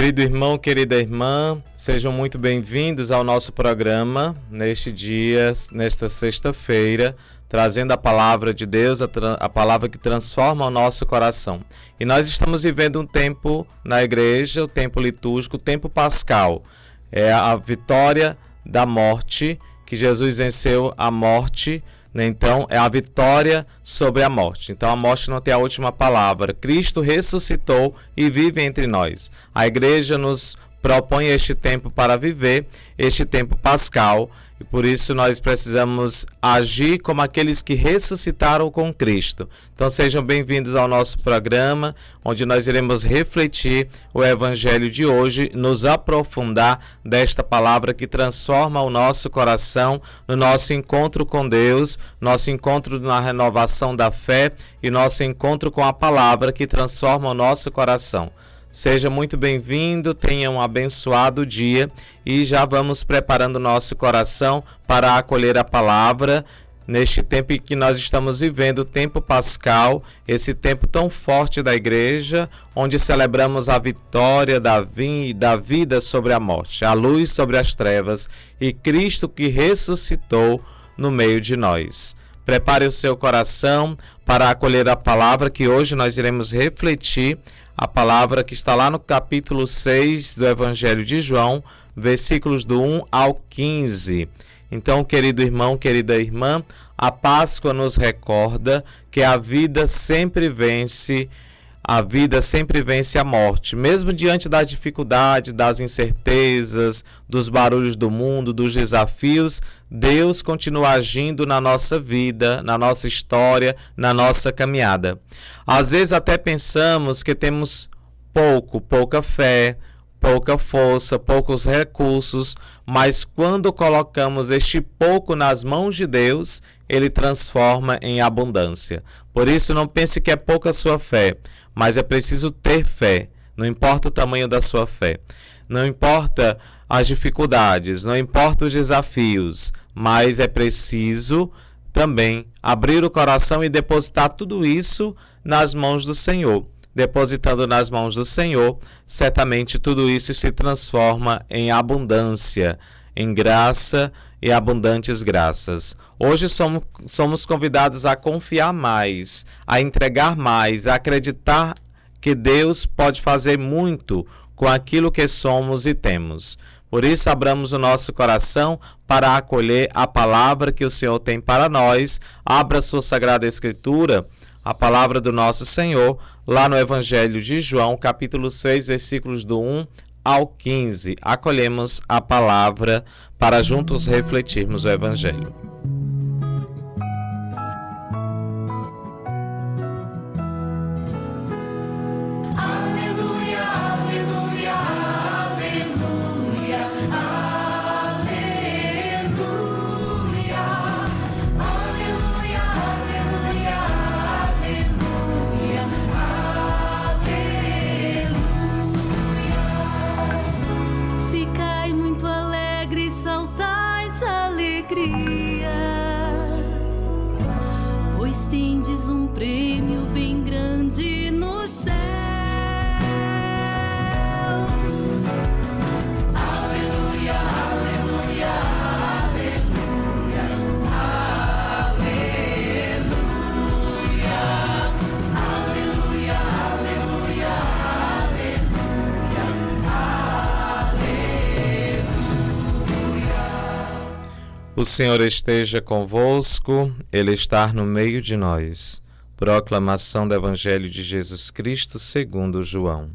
Querido irmão, querida irmã, sejam muito bem-vindos ao nosso programa neste dia, nesta sexta-feira, trazendo a palavra de Deus, a palavra que transforma o nosso coração. E nós estamos vivendo um tempo na igreja, o tempo litúrgico, o tempo pascal. É a vitória da morte, que Jesus venceu a morte, né? Então é a vitória sobre a morte. Então a morte não tem a última palavra. Cristo ressuscitou e vive entre nós. A igreja nos propõe este tempo para viver, este tempo pascal, e por isso nós precisamos agir como aqueles que ressuscitaram com Cristo. Então sejam bem-vindos ao nosso programa, onde nós iremos refletir o Evangelho de hoje, nos aprofundar desta palavra que transforma o nosso coração, no nosso encontro com Deus, nosso encontro na renovação da fé e nosso encontro com a palavra que transforma o nosso coração. Seja muito bem-vindo, tenha um abençoado dia e já vamos preparando nosso coração para acolher a palavra neste tempo em que nós estamos vivendo, o tempo pascal, esse tempo tão forte da igreja, onde celebramos a vitória da vida sobre a morte, a luz sobre as trevas e Cristo que ressuscitou no meio de nós. Prepare o seu coração para acolher a palavra que hoje nós iremos refletir, a palavra que está lá no capítulo 6 do Evangelho de João, versículos do 1 ao 15. Então, querido irmão, querida irmã, a Páscoa nos recorda que a vida sempre vence a morte. Mesmo diante das dificuldades, das incertezas, dos barulhos do mundo, dos desafios, Deus continua agindo na nossa vida, na nossa história, na nossa caminhada. Às vezes até pensamos que temos pouca fé, pouca força, poucos recursos, mas quando colocamos este pouco nas mãos de Deus, Ele transforma em abundância. Por isso, não pense que é pouca a sua fé, mas é preciso ter fé, não importa o tamanho da sua fé, não importa as dificuldades, não importa os desafios, mas é preciso também abrir o coração e depositar tudo isso nas mãos do Senhor. Depositando nas mãos do Senhor, certamente tudo isso se transforma em abundância, em graça e abundantes graças. Hoje somos convidados a confiar mais, a entregar mais, a acreditar que Deus pode fazer muito com aquilo que somos e temos. Por isso, abramos o nosso coração para acolher a palavra que o Senhor tem para nós. Abra sua Sagrada Escritura, a palavra do nosso Senhor, lá no Evangelho de João, capítulo 6, versículos do 1 ao 15. Acolhemos a palavra para juntos refletirmos o Evangelho. Pois tendes um prêmio bem grande no céu. Aleluia, aleluia, aleluia, aleluia, aleluia, aleluia, aleluia. O Senhor esteja convosco, Ele está no meio de nós. Proclamação do Evangelho de Jesus Cristo segundo João.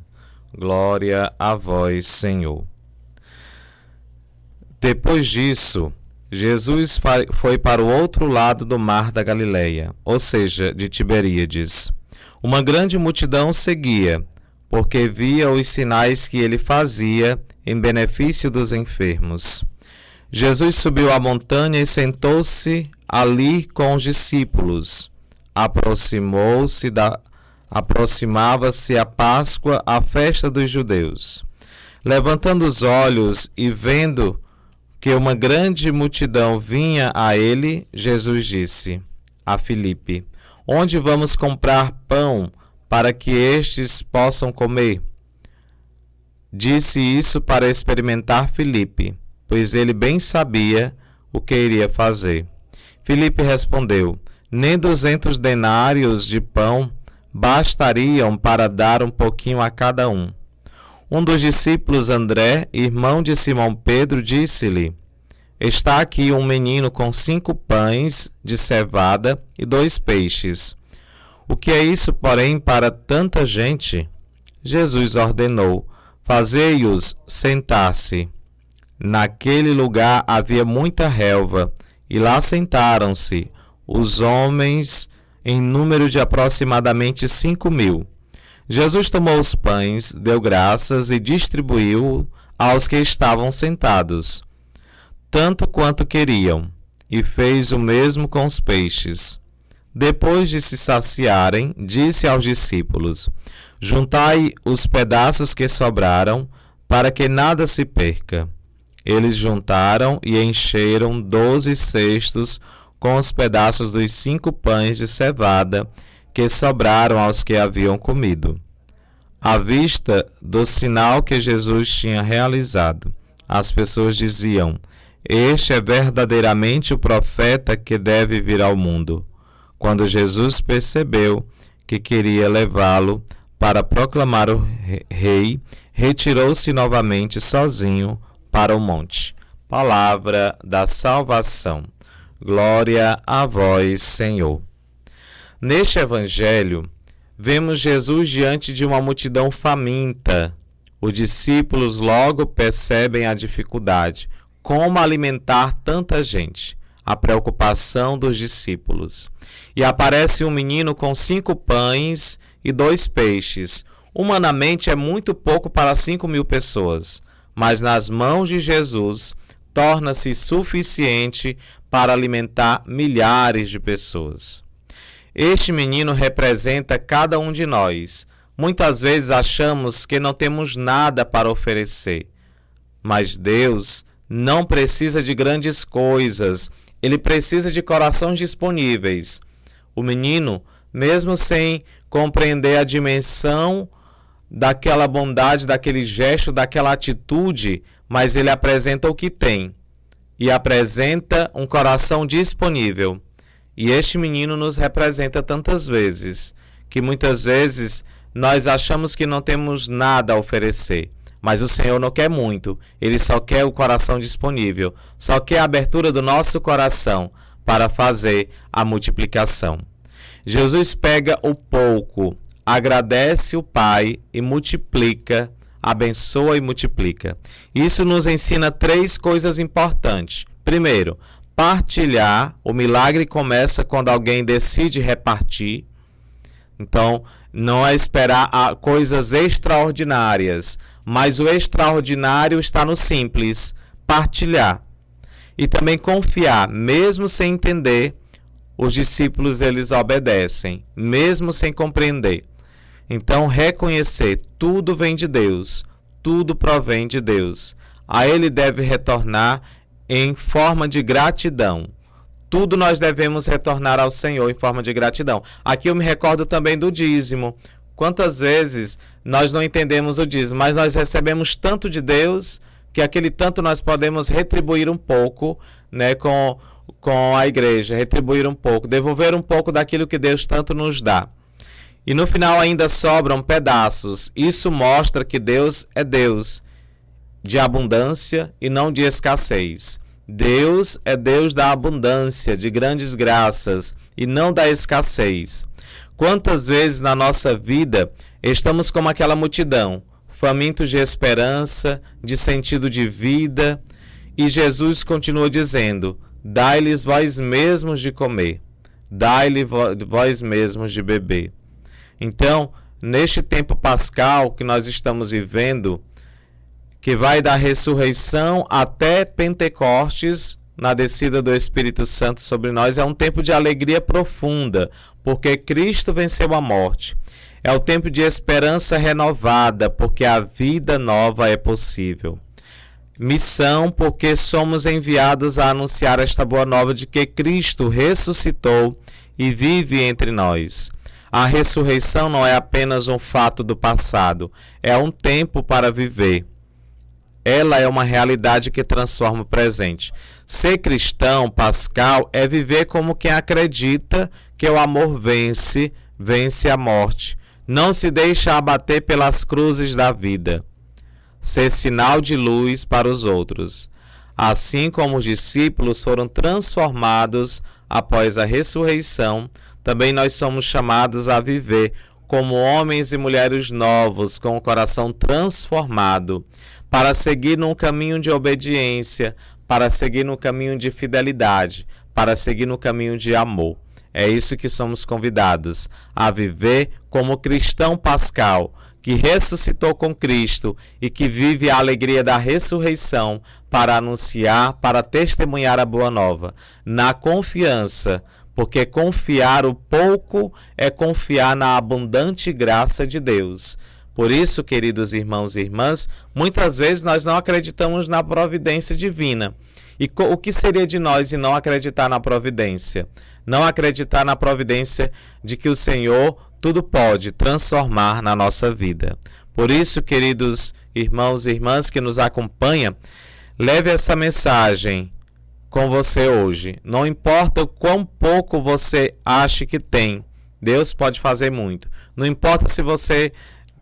Glória a vós, Senhor. Depois disso, Jesus foi para o outro lado do mar da Galileia, ou seja, de Tiberíades. Uma grande multidão seguia, porque via os sinais que ele fazia em benefício dos enfermos. Jesus subiu a montanha e sentou-se ali com os discípulos. Aproximava-se a Páscoa, a festa dos judeus. Levantando os olhos e vendo que uma grande multidão vinha a ele, Jesus disse a Filipe: Onde vamos comprar pão para que estes possam comer? Disse isso para experimentar Filipe, pois ele bem sabia o que iria fazer. Filipe respondeu: nem 200 denários de pão bastariam para dar um pouquinho a cada um. Um dos discípulos, André, irmão de Simão Pedro, disse-lhe: está aqui um menino com 5 pães de cevada e 2 peixes. O que é isso, porém, para tanta gente? Jesus ordenou: fazei-os sentar-se. Naquele lugar havia muita relva, e lá sentaram-se os homens em número de aproximadamente 5.000. Jesus tomou os pães, deu graças e distribuiu aos que estavam sentados, tanto quanto queriam, e fez o mesmo com os peixes. Depois de se saciarem, disse aos discípulos: juntai os pedaços que sobraram, para que nada se perca. Eles juntaram e encheram 12 cestos com os pedaços dos 5 pães de cevada que sobraram aos que haviam comido. À vista do sinal que Jesus tinha realizado, as pessoas diziam: este é verdadeiramente o profeta que deve vir ao mundo. Quando Jesus percebeu que queria levá-lo para proclamar o rei, retirou-se novamente sozinho para o monte. Palavra da salvação. Glória a vós, Senhor. Neste evangelho, vemos Jesus diante de uma multidão faminta. Os discípulos logo percebem a dificuldade. Como alimentar tanta gente? A preocupação dos discípulos. E aparece um menino com 5 pães e 2 peixes. Humanamente é muito pouco para 5.000 pessoas, mas nas mãos de Jesus torna-se suficiente para alimentar milhares de pessoas. Este menino representa cada um de nós. Muitas vezes achamos que não temos nada para oferecer, mas Deus não precisa de grandes coisas, Ele precisa de corações disponíveis. O menino, mesmo sem compreender a dimensão daquela bondade, daquele gesto, daquela atitude, mas ele apresenta o que tem e apresenta um coração disponível. E este menino nos representa tantas vezes, que muitas vezes nós achamos que não temos nada a oferecer. Mas o Senhor não quer muito, Ele só quer o coração disponível, só quer a abertura do nosso coração para fazer a multiplicação. Jesus pega o pouco, agradece o Pai e multiplica, abençoa e multiplica. Isso nos ensina 3 coisas importantes. Primeiro, partilhar. O milagre começa quando alguém decide repartir. Então, não é esperar coisas extraordinárias, mas o extraordinário está no simples, partilhar. E também confiar, mesmo sem entender, os discípulos eles obedecem, mesmo sem compreender. Então, reconhecer, tudo vem de Deus, tudo provém de Deus. A Ele deve retornar em forma de gratidão. Tudo nós devemos retornar ao Senhor em forma de gratidão. Aqui eu me recordo também do dízimo. Quantas vezes nós não entendemos o dízimo, mas nós recebemos tanto de Deus que aquele tanto nós podemos retribuir um pouco, né, com a igreja, retribuir um pouco, devolver um pouco daquilo que Deus tanto nos dá. E no final ainda sobram pedaços. Isso mostra que Deus é Deus de abundância e não de escassez. Deus é Deus da abundância, de grandes graças e não da escassez. Quantas vezes na nossa vida estamos como aquela multidão, famintos de esperança, de sentido de vida, e Jesus continua dizendo: dai-lhes vós mesmos de comer, dai-lhe vós mesmos de beber. Então, neste tempo pascal que nós estamos vivendo, que vai da ressurreição até Pentecostes, na descida do Espírito Santo sobre nós, é um tempo de alegria profunda, porque Cristo venceu a morte. É o tempo de esperança renovada, porque a vida nova é possível. Missão, porque somos enviados a anunciar esta boa nova de que Cristo ressuscitou e vive entre nós. A ressurreição não é apenas um fato do passado, é um tempo para viver. Ela é uma realidade que transforma o presente. Ser cristão, Pascal, é viver como quem acredita que o amor vence a morte. Não se deixa abater pelas cruzes da vida. Ser sinal de luz para os outros. Assim como os discípulos foram transformados após a ressurreição, também nós somos chamados a viver como homens e mulheres novos, com o coração transformado, para seguir num caminho de obediência, para seguir no caminho de fidelidade, para seguir no caminho de amor. É isso que somos convidados, a viver como cristão Pascal, que ressuscitou com Cristo e que vive a alegria da ressurreição para anunciar, para testemunhar a boa nova, na confiança, porque confiar o pouco é confiar na abundante graça de Deus. Por isso, queridos irmãos e irmãs, muitas vezes nós não acreditamos na providência divina. E o que seria de nós e não acreditar na providência? Não acreditar na providência de que o Senhor tudo pode transformar na nossa vida. Por isso, queridos irmãos e irmãs que nos acompanham, leve essa mensagem com você hoje. Não importa o quão pouco você ache que tem, Deus pode fazer muito. Não importa se você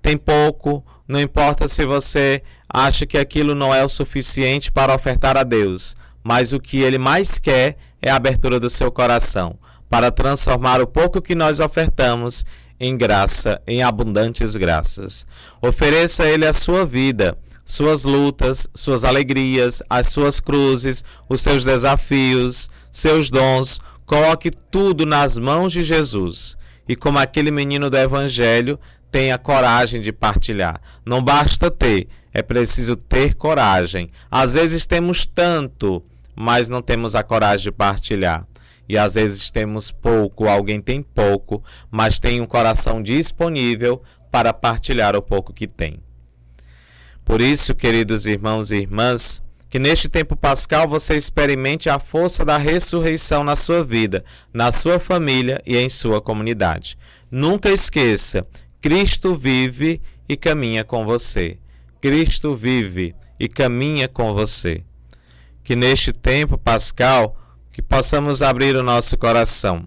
tem pouco, não importa se você acha que aquilo não é o suficiente para ofertar a Deus, mas o que Ele mais quer é a abertura do seu coração, para transformar o pouco que nós ofertamos em graça, em abundantes graças. Ofereça a Ele a sua vida, suas lutas, suas alegrias, as suas cruzes, os seus desafios, seus dons. Coloque tudo nas mãos de Jesus. E como aquele menino do Evangelho, tenha coragem de partilhar. Não basta ter, é preciso ter coragem. Às vezes temos tanto, mas não temos a coragem de partilhar. E às vezes temos pouco, alguém tem pouco, mas tem um coração disponível para partilhar o pouco que tem. Por isso, queridos irmãos e irmãs, que neste tempo pascal você experimente a força da ressurreição na sua vida, na sua família e em sua comunidade. Nunca esqueça, Cristo vive e caminha com você. Cristo vive e caminha com você. Que neste tempo pascal, que possamos abrir o nosso coração.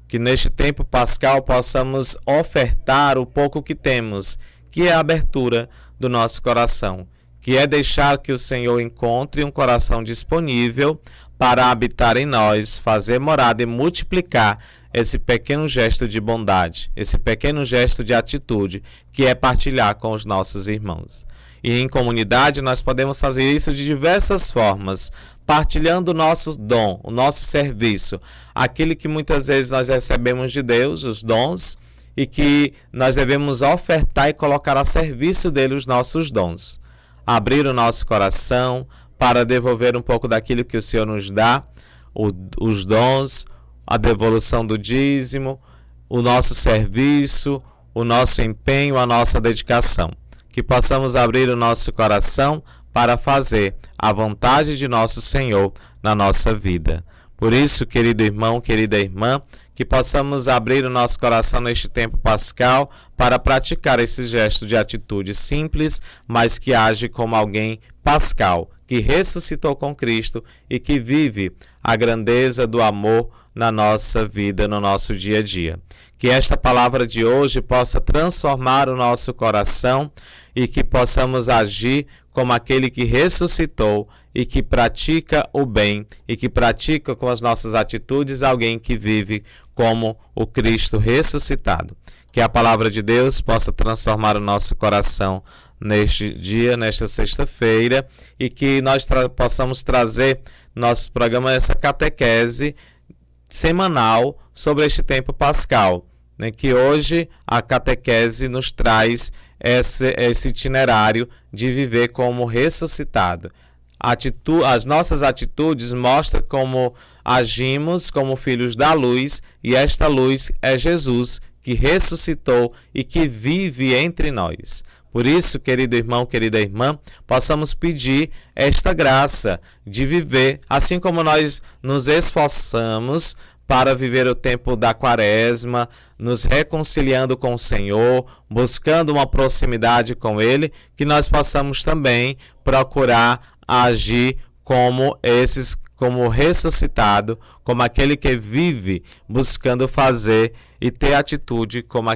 Que neste tempo pascal possamos ofertar o pouco que temos, que é a abertura do nosso coração. Que é deixar que o Senhor encontre um coração disponível para habitar em nós, fazer morada e multiplicar esse pequeno gesto de bondade, esse pequeno gesto de atitude, que é partilhar com os nossos irmãos. E em comunidade nós podemos fazer isso de diversas formas, partilhando o nosso dom, o nosso serviço, aquele que muitas vezes nós recebemos de Deus, os dons, e que nós devemos ofertar e colocar a serviço dele os nossos dons. Abrir o nosso coração para devolver um pouco daquilo que o Senhor nos dá, os dons, a devolução do dízimo, o nosso serviço, o nosso empenho, a nossa dedicação. Que possamos abrir o nosso coração para fazer a vontade de nosso Senhor na nossa vida. Por isso, querido irmão, querida irmã, que possamos abrir o nosso coração neste tempo pascal para praticar esse gesto de atitude simples, mas que age como alguém pascal, que ressuscitou com Cristo e que vive a grandeza do amor na nossa vida, no nosso dia a dia. Que esta palavra de hoje possa transformar o nosso coração e que possamos agir como aquele que ressuscitou e que pratica o bem e que pratica com as nossas atitudes alguém que vive como o Cristo ressuscitado. Que a palavra de Deus possa transformar o nosso coração neste dia, nesta sexta-feira, e que nós possamos trazer nosso programa, essa catequese semanal sobre este tempo pascal, né? Que hoje a catequese nos traz esse itinerário de viver como ressuscitado. As nossas atitudes mostram como agimos como filhos da luz, e esta luz é Jesus, que ressuscitou e que vive entre nós. Por isso, querido irmão, querida irmã, possamos pedir esta graça de viver, assim como nós nos esforçamos para viver o tempo da Quaresma, nos reconciliando com o Senhor, buscando uma proximidade com Ele, que nós possamos também procurar agir como ressuscitado, como aquele que vive buscando fazer e ter atitude como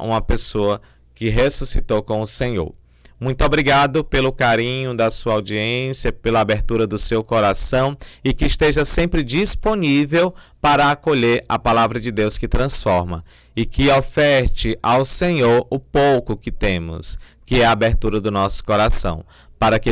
uma pessoa que ressuscitou com o Senhor. Muito obrigado pelo carinho da sua audiência, pela abertura do seu coração e que esteja sempre disponível para acolher a palavra de Deus que transforma e que oferte ao Senhor o pouco que temos, que é a abertura do nosso coração, para que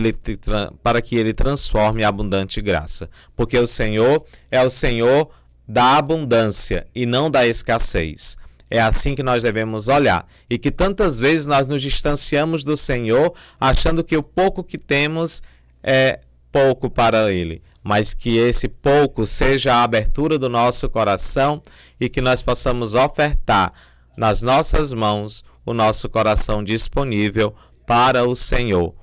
Ele transforme a abundante graça. Porque o Senhor é o Senhor da abundância e não da escassez. É assim que nós devemos olhar e que tantas vezes nós nos distanciamos do Senhor achando que o pouco que temos é pouco para Ele, mas que esse pouco seja a abertura do nosso coração e que nós possamos ofertar nas nossas mãos o nosso coração disponível para o Senhor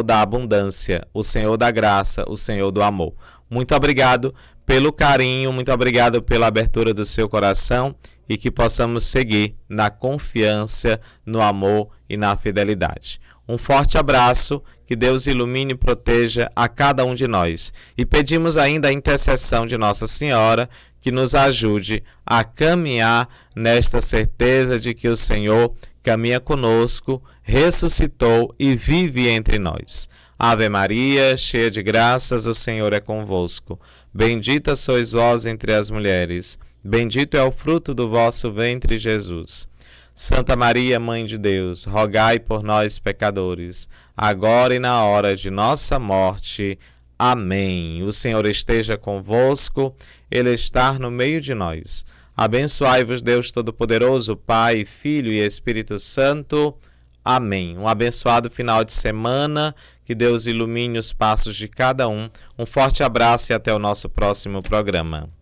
da abundância, o Senhor da graça, o Senhor do amor. Muito obrigado pelo carinho, muito obrigado pela abertura do seu coração e que possamos seguir na confiança, no amor e na fidelidade. Um forte abraço, que Deus ilumine e proteja a cada um de nós. E pedimos ainda a intercessão de Nossa Senhora, que nos ajude a caminhar nesta certeza de que o Senhor caminha conosco, ressuscitou e vive entre nós. Ave Maria, cheia de graças, o Senhor é convosco. Bendita sois vós entre as mulheres. Bendito é o fruto do vosso ventre, Jesus. Santa Maria, Mãe de Deus, rogai por nós, pecadores, agora e na hora de nossa morte. Amém. O Senhor esteja convosco, Ele está no meio de nós. Abençoai-vos, Deus Todo-Poderoso, Pai, Filho e Espírito Santo. Amém. Um abençoado final de semana, que Deus ilumine os passos de cada um. Um forte abraço e até o nosso próximo programa.